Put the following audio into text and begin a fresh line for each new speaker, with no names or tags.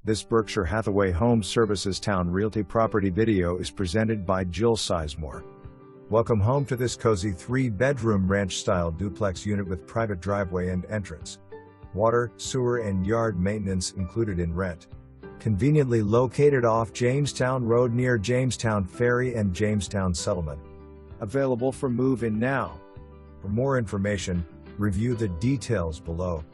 This Berkshire Hathaway Home Services Towne Realty property video is presented by Jill Sizemore. Welcome home to this cozy 3-bedroom ranch-style duplex unit with private driveway and entrance. Water, sewer and yard maintenance included in rent. Conveniently located off Jamestown Road near Jamestown Ferry and Jamestown Settlement. Available for move-in now. For more information, review the details below.